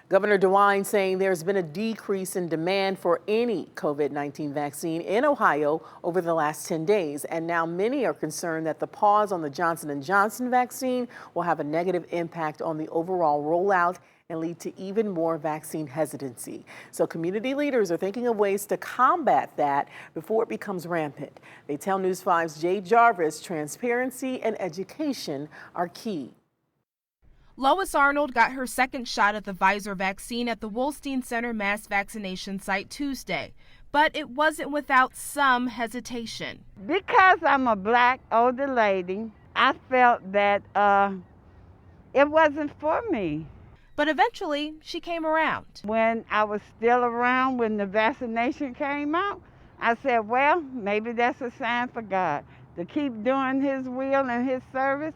Governor DeWine saying there's been a decrease in demand for any COVID-19 vaccine in Ohio over the last 10 days. And now many are concerned that the pause on the Johnson & Johnson vaccine will have a negative impact on the overall rollout and lead to even more vaccine hesitancy. So community leaders are thinking of ways to combat that before it becomes rampant. They tell News 5's Jay Jarvis transparency and education are key. Lois Arnold got her second shot at the Pfizer vaccine at the Wolstein Center mass vaccination site Tuesday, but it wasn't without some hesitation. Because I'm a black older lady, I felt that it wasn't for me. But eventually, she came around. When I was still around when the vaccination came out, I said, well, maybe that's a sign for God to keep doing His will and His service.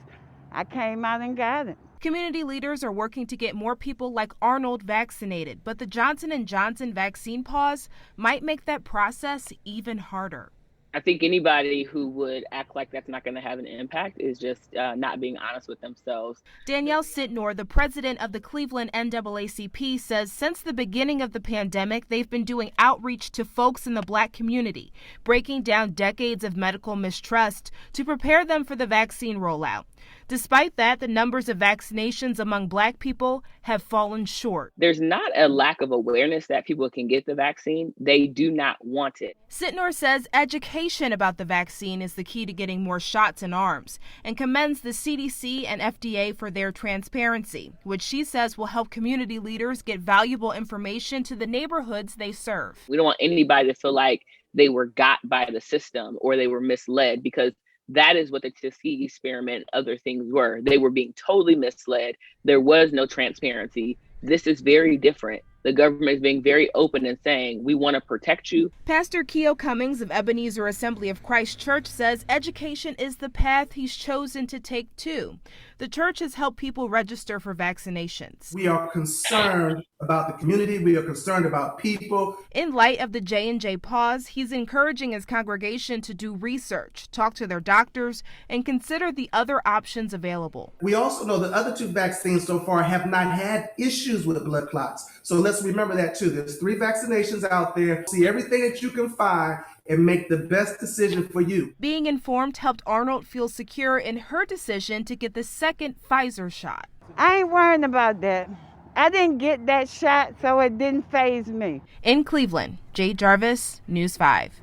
I came out and got it. Community leaders are working to get more people like Arnold vaccinated, but the Johnson & Johnson vaccine pause might make that process even harder. I think anybody who would act like that's not going to have an impact is just not being honest with themselves. Danielle Sitnor, the president of the Cleveland NAACP, says since the beginning of the pandemic, they've been doing outreach to folks in the Black community, breaking down decades of medical mistrust to prepare them for the vaccine rollout. Despite that, the numbers of vaccinations among Black people have fallen short. There's not a lack of awareness that people can get the vaccine. They do not want it. Sitnor says education about the vaccine is the key to getting more shots in arms and commends the CDC and FDA for their transparency, which she says will help community leaders get valuable information to the neighborhoods they serve. We don't want anybody to feel like they were got by the system or they were misled, because that is what the Tuskegee experiment and other things were. They were being totally misled. There was no transparency. This is very different. The government is being very open and saying, we want to protect you. Pastor Keo Cummings of Ebenezer Assembly of Christ Church says education is the path he's chosen to take too. The church has helped people register for vaccinations. We are concerned about the community. We are concerned about people. In light of the J&J pause, he's encouraging his congregation to do research, talk to their doctors, and consider the other options available. We also know that other two vaccines so far have not had issues with blood clots. So let's remember that too. There's 3 vaccinations out there. See everything that you can find and make the best decision for you. Being informed helped Arnold feel secure in her decision to get the second Pfizer shot. I ain't worrying about that. I didn't get that shot, so it didn't faze me. In Cleveland, Jay Jarvis, News 5.